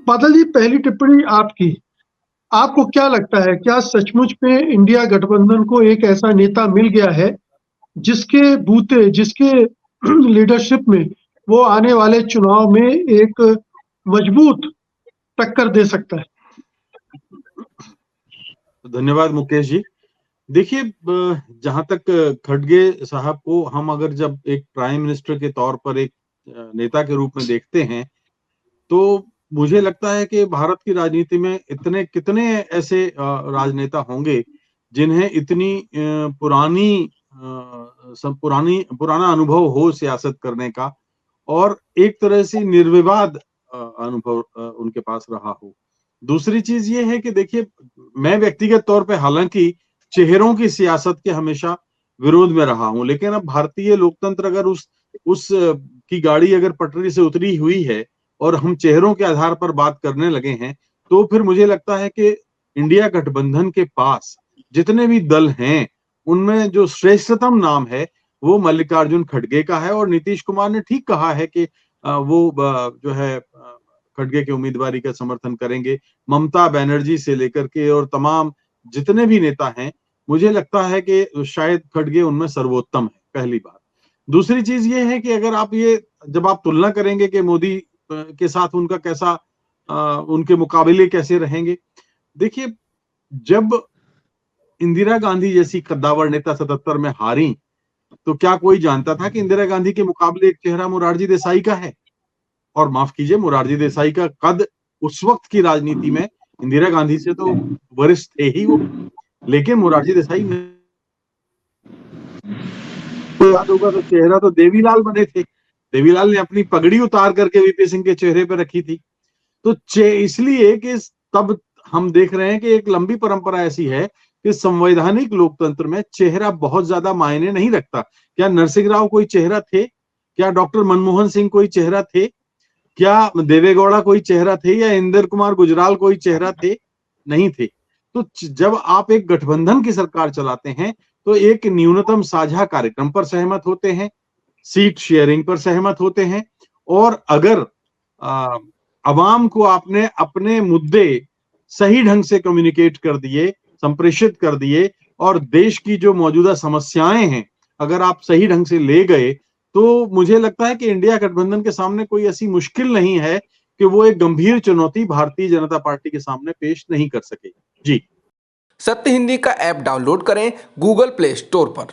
बादल जी, पहली टिप्पणी आपकी। आपको क्या लगता है, क्या सचमुच में इंडिया गठबंधन को एक ऐसा नेता मिल गया है जिसके बूते, जिसके लीडरशिप में वो आने वाले चुनाव में एक मजबूत टक्कर दे सकता है? धन्यवाद मुकेश जी। देखिए, जहां तक खड़गे साहब को हम अगर जब एक प्राइम मिनिस्टर के तौर पर एक नेता के रूप में देखते हैं, तो मुझे लगता है कि भारत की राजनीति में इतने कितने ऐसे राजनेता होंगे जिन्हें इतनी पुराना अनुभव हो सियासत करने का, और एक तरह से निर्विवाद अनुभव उनके पास रहा हो। दूसरी चीज ये है कि देखिए, मैं व्यक्तिगत तौर पे हालांकि चेहरों की सियासत के हमेशा विरोध में रहा हूं, लेकिन अब भारतीय लोकतंत्र अगर उस की गाड़ी अगर पटरी से उतरी हुई है और हम चेहरों के आधार पर बात करने लगे हैं, तो फिर मुझे लगता है कि इंडिया गठबंधन के पास जितने भी दल हैं, उनमें जो श्रेष्ठतम नाम है वो मल्लिकार्जुन खड़गे का है। और नीतीश कुमार ने ठीक कहा है कि वो जो है खड़गे की उम्मीदवारी का समर्थन करेंगे। ममता बनर्जी से लेकर के और तमाम जितने भी नेता हैं, मुझे लगता है कि शायद खड़गे उनमें सर्वोत्तम है, पहली बात। दूसरी चीज ये है कि अगर आप ये जब आप तुलना करेंगे कि मोदी के साथ उनका कैसा उनके मुकाबले कैसे रहेंगे, देखिए, जब इंदिरा गांधी जैसी कद्दावर नेता 77 में हारी, तो क्या कोई जानता था कि इंदिरा गांधी के मुकाबले एक चेहरा मोरारजी देसाई का है? और माफ कीजिए, मोरारजी देसाई का कद उस वक्त की राजनीति में इंदिरा गांधी से तो वरिष्ठ थे ही वो, लेकिन मोरारजी देसाई याद होगा तो चेहरा तो देवीलाल बने थे। देवीलाल ने अपनी पगड़ी उतार करके वीपी सिंह के चेहरे पर रखी थी। तो इसलिए कि तब हम देख रहे हैं कि एक लंबी परंपरा ऐसी है कि संवैधानिक लोकतंत्र में चेहरा बहुत ज्यादा मायने नहीं रखता। क्या नरसिंह राव कोई चेहरा थे? क्या डॉक्टर मनमोहन सिंह कोई चेहरा थे? क्या देवेगौड़ा कोई चेहरा थे? या इंदर कुमार गुजराल कोई चेहरा थे? नहीं थे। तो जब आप एक गठबंधन की सरकार चलाते हैं, तो एक न्यूनतम साझा कार्यक्रम पर सहमत होते हैं, सीट शेयरिंग पर सहमत होते हैं, और अगर अवाम को आपने अपने मुद्दे सही ढंग से कम्युनिकेट कर दिए, संप्रेषित कर दिए, और देश की जो मौजूदा समस्याएं हैं अगर आप सही ढंग से ले गए, तो मुझे लगता है कि इंडिया गठबंधन के सामने कोई ऐसी मुश्किल नहीं है कि वो एक गंभीर चुनौती भारतीय जनता पार्टी के सामने पेश नहीं कर सके। जी। सत्य हिंदी का ऐप डाउनलोड करें गूगल प्ले स्टोर पर।